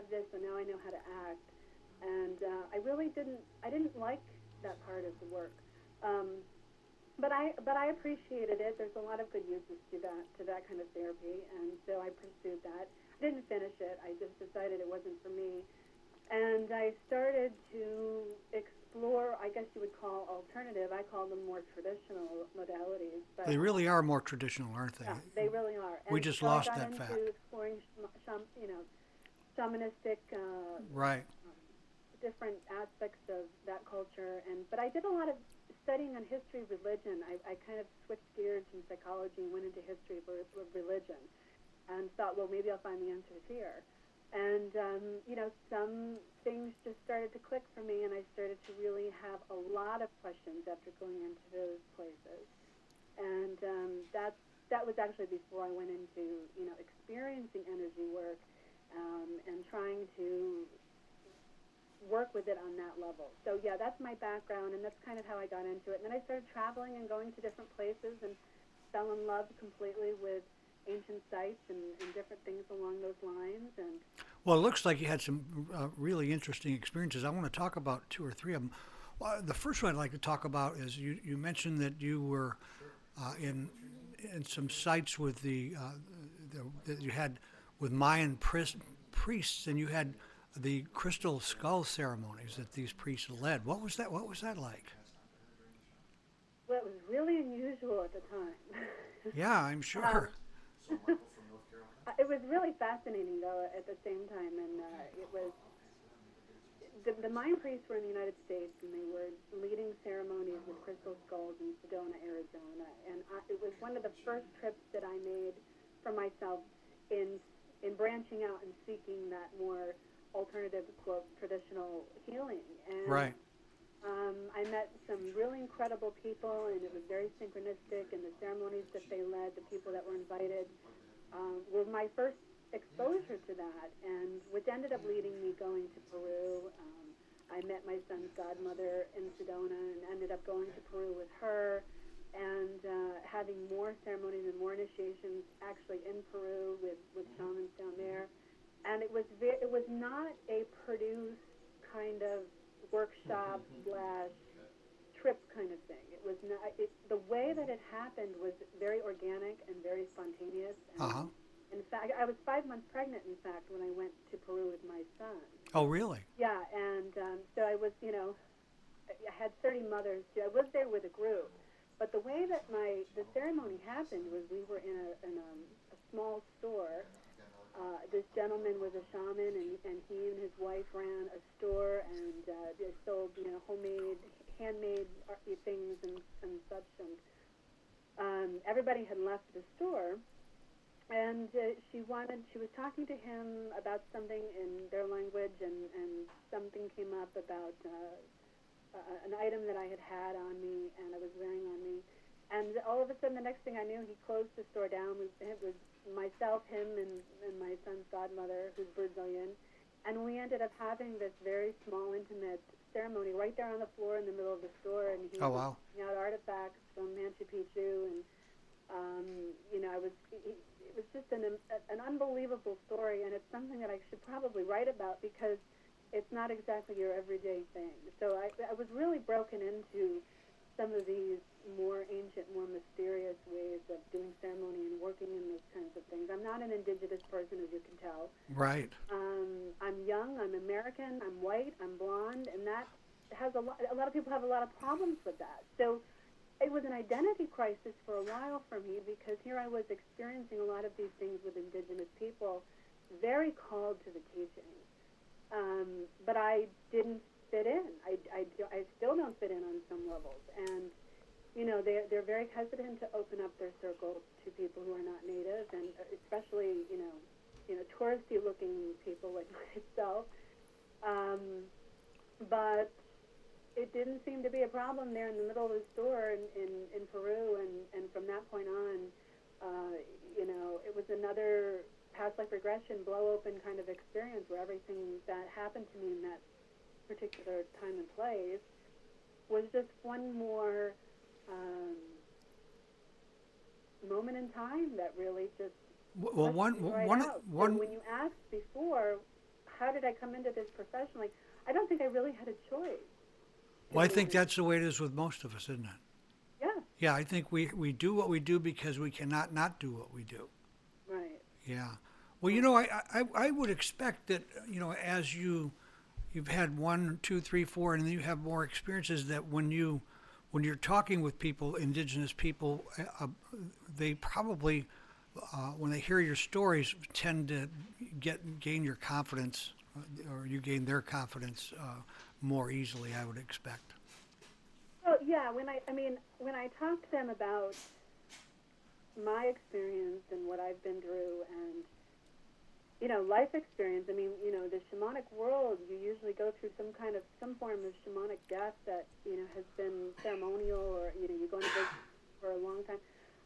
this, so now I know how to act. And I didn't like that part of the work. But I appreciated it. There's a lot of good uses to that kind of therapy, and so I pursued that. I didn't finish it. I just decided it wasn't for me. And I started to explore, I guess you would call alternative. I call them more traditional modalities. But They really are more traditional, aren't they? yeah, they really are. We And just so lost I got that into fact. exploring, shamanistic, Right. different aspects of that culture. But I did a lot of studying on history of religion. I kind of switched gears from psychology and went into history of religion, and thought, well, maybe I'll find the answers here. And, some things just started to click for me, and I started to really have a lot of questions after going into those places. And that was actually before I went into, experiencing energy work and trying to work with it on that level. So, yeah, that's my background, and that's kind of how I got into it. And then I started traveling and going to different places and fell in love completely with ancient sites and different things along those lines. And Well, it looks like you had some really interesting experiences. I want to talk about two or three of them. Well, the first one I'd like to talk about is you mentioned that you were in some sites with that you had with Mayan priests, and you had the crystal skull ceremonies that these priests led. What was that? What was that like? well, it was really unusual at the time. Yeah, I'm um, sure. it was really fascinating, though, at the same time. And it was the Mayan priests were in the United States, and they were leading ceremonies with crystal skulls in Sedona, Arizona. And it was one of the first trips that I made for myself in branching out and seeking that more alternative, quote, traditional healing. And Right. I met some really incredible people, and it was very synchronistic, and the ceremonies that they led, the people that were invited, were my first exposure to that, and which ended up leading me going to Peru. I met my son's godmother in Sedona and ended up going to Peru with her and having more ceremonies and more initiations actually in Peru with shamans down there. And it was not a produced kind of workshop slash trip kind of thing. It was not. The way that it happened was very organic and very spontaneous. Uh huh. And in fact, I was 5 months pregnant. In fact, when I went to Peru with my son. Oh, really? Yeah, and so I was, I had 30 mothers too. I was there with a group, but the way that the ceremony happened was we were in a small store. This gentleman was a shaman, and he and his wife ran a store, and they sold, homemade, handmade things and such. And everybody had left the store, and she was talking to him about something in their language, and something came up about an item that I had on me, and I was wearing on me. And all of a sudden, the next thing I knew, he closed the store down. It was myself, him, and my son's godmother, who's Brazilian. And we ended up having this very small, intimate ceremony right there on the floor in the middle of the store. And he Oh, was wow. bringing out artifacts from Machu Picchu. And, it was just an unbelievable story. And it's something that I should probably write about because it's not exactly your everyday thing. So I was really broken into some of these more ancient, more mysterious ways of doing ceremony and working in those kinds of things. I'm not an indigenous person, as you can tell. Right. I'm young, I'm American, I'm white, I'm blonde, and that has a lot of people have a lot of problems with that. So it was an identity crisis for a while for me because here I was experiencing a lot of these things with indigenous people, very called to the teaching. But I didn't fit in. I still don't fit in on some levels. And, they're very hesitant to open up their circle to people who are not native, and especially, touristy-looking people like myself. But it didn't seem to be a problem there in the middle of the store in Peru, and from that point on, it was another past life regression, blow open kind of experience where everything that happened to me in that particular time and place was just one more moment in time that really just Well, pushed me right out. And when you asked before, how did I come into this profession? Like, I don't think I really had a choice. Well, I think that's the way it is with most of us, isn't it? Yeah. Yeah, I think we do what we do because we cannot not do what we do. Right. Yeah. Well, I would expect that, as you've had 1, 2, 3, 4, and then you have more experiences, that when you're talking with people, indigenous people, they probably, when they hear your stories, tend to gain your confidence, or you gain their confidence more easily, I would expect. Well, yeah. When I talk to them about my experience and what I've been through, and life experience. I mean, the shamanic world, you usually go through some form of shamanic death that, has been ceremonial, or, you're going to go for a long time.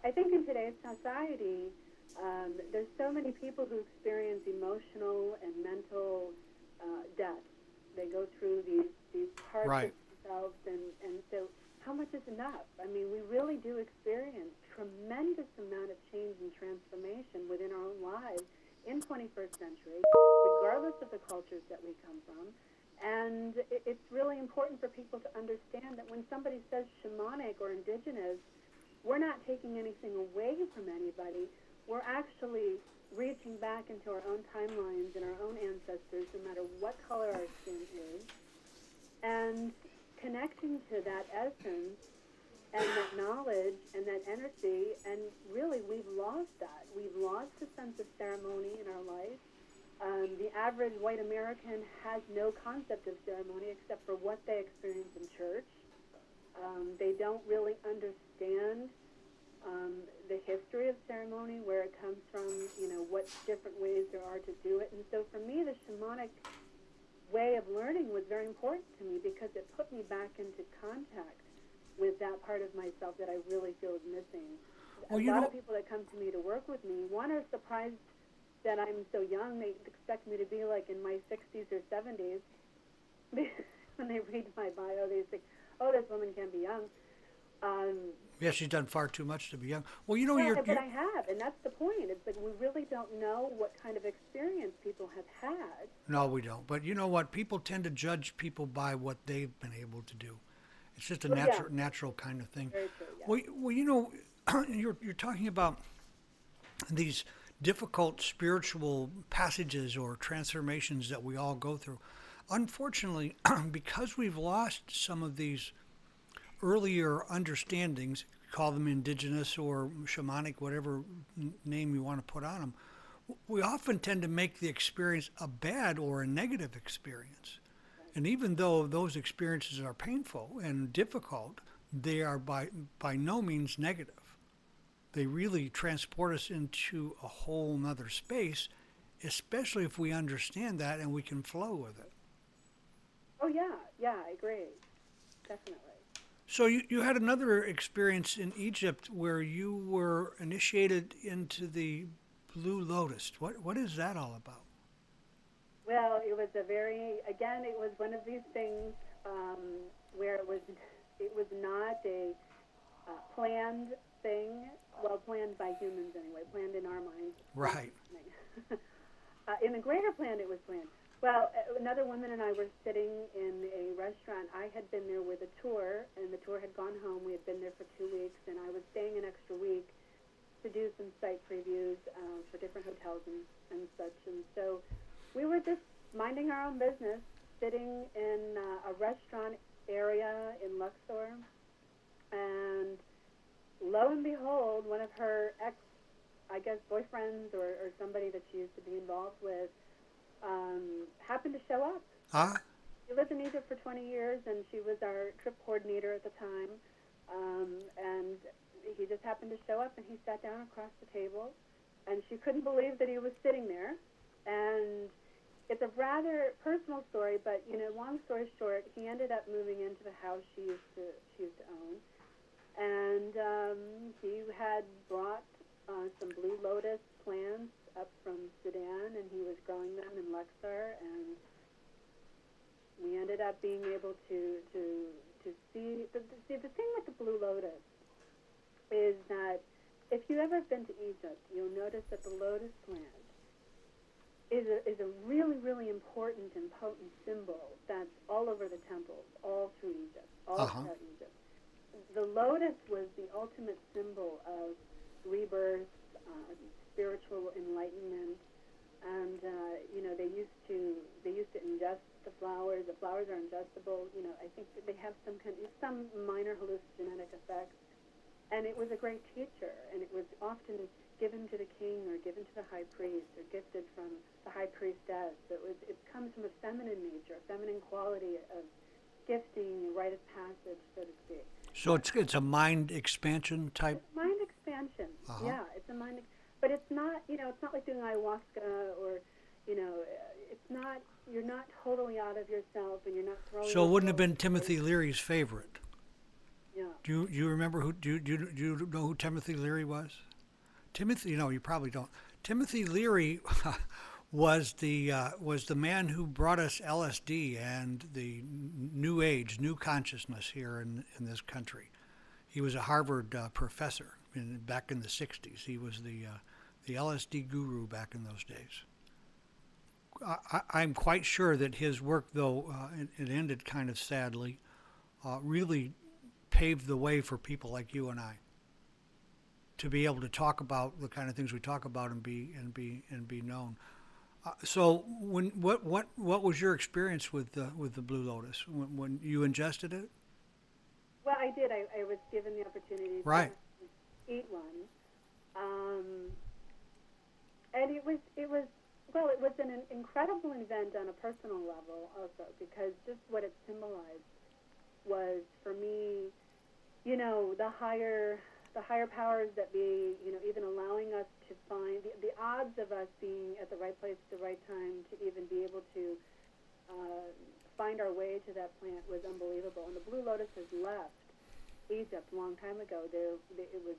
I think in today's society, there's so many people who experience emotional and mental death. They go through these parts Right. of themselves, and so how much is enough? I mean, we really do experience tremendous amount of change and transformation within our own lives in 21st century, regardless of the cultures that we come from. And it's really important for people to understand that when somebody says shamanic or indigenous, we're not taking anything away from anybody. We're actually reaching back into our own timelines and our own ancestors, no matter what color our skin is, and connecting to that essence and that knowledge and that energy. And really, we've lost that. We've lost a sense of ceremony in our life. The average white American has no concept of ceremony except for what they experience in church. They don't really understand the history of ceremony, where it comes from, what different ways there are to do it. And so for me, the shamanic way of learning was very important to me, because it put me back into contact with that part of myself that I really feel is missing. Well, a lot of people that come to me to work with me, one, are surprised that I'm so young. They expect me to be like in my 60s or 70s. When they read my bio, they think, oh, this woman can't be young. Yeah, she's done far too much to be young. Well, But I have, and that's the point. It's like we really don't know what kind of experience people have had. No, we don't. But you know what? People tend to judge people by what they've been able to do. It's just a natural kind of thing. Very true, yeah. Well, you're talking about these difficult spiritual passages or transformations that we all go through. Unfortunately, because we've lost some of these earlier understandings, call them indigenous or shamanic, whatever name you want to put on them, we often tend to make the experience a bad or a negative experience. And even though those experiences are painful and difficult, they are by no means negative. They really transport us into a whole nother space, especially if we understand that and we can flow with it. Oh, yeah, I agree. Definitely. So you had another experience in Egypt where you were initiated into the Blue Lotus. What is that all about? Well, it was it was one of these things where it was not a planned thing, well, planned by humans anyway, planned in our minds. Right. In the greater plan, it was planned. Well, another woman and I were sitting in a restaurant. I had been there with a tour, and the tour had gone home. We had been there for 2 weeks, and I was staying an extra week to do some site previews for different hotels and such. And so we were just minding our own business, sitting in a restaurant area in Luxor, and lo and behold, one of her boyfriends or somebody that she used to be involved with happened to show up. Huh? She lived in Egypt for 20 years, and she was our trip coordinator at the time. And he just happened to show up, and he sat down across the table, and she couldn't believe that he was sitting there. And it's a rather personal story, but long story short, he ended up moving into the house she used to own, and he had brought some Blue Lotus plants up from Sudan, and he was growing them in Luxor, and we ended up being able to see the thing with the Blue Lotus is that if you've ever been to Egypt, you'll notice that the lotus plant is a really, really important and potent symbol that's all over the temples, all through Egypt, all throughout Egypt. The lotus was the ultimate symbol of rebirth, spiritual enlightenment, and they used to ingest the flowers. The flowers are ingestible. I think that they have some minor hallucinogenic effects, and it was a great teacher, and it was often given to the king or given to the high priest or gifted from the high priestess. It comes from a feminine nature, a feminine quality of gifting, rite of passage, so to speak. So it's a mind expansion type. It's mind expansion. Yeah, it's a mind. But it's not. It's not like doing ayahuasca or, it's not. You're not totally out of yourself, and you're not throwing. So it wouldn't have been Timothy Leary's favorite. Yeah. Do you remember who? Do you know who Timothy Leary was? Timothy, you probably don't. Timothy Leary was the man who brought us LSD and the new age, new consciousness here in this country. He was a Harvard professor back in the 60s. He was the LSD guru back in those days. I'm quite sure that his work, though it ended kind of sadly, really paved the way for people like you and I to be able to talk about the kind of things we talk about and be known. So what was your experience with the Blue Lotus when you ingested it? Well, I did. I was given the opportunity right. to eat one, and it was an incredible event on a personal level also, because just what it symbolized was, for me, the higher powers that be, even allowing us to find the odds of us being at the right place at the right time to even be able to find our way to that plant was unbelievable. And the Blue Lotus has left Egypt a long time ago. It was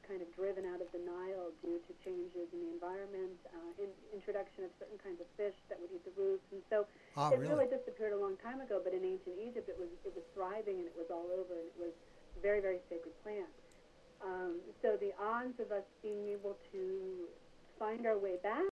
kind of driven out of the Nile due to changes in the environment, introduction of certain kinds of fish that would eat the roots, and so it really disappeared a long time ago. But in ancient Egypt, it was thriving, and it was all over, and it was a very, very sacred plant. So the odds of us being able to find our way back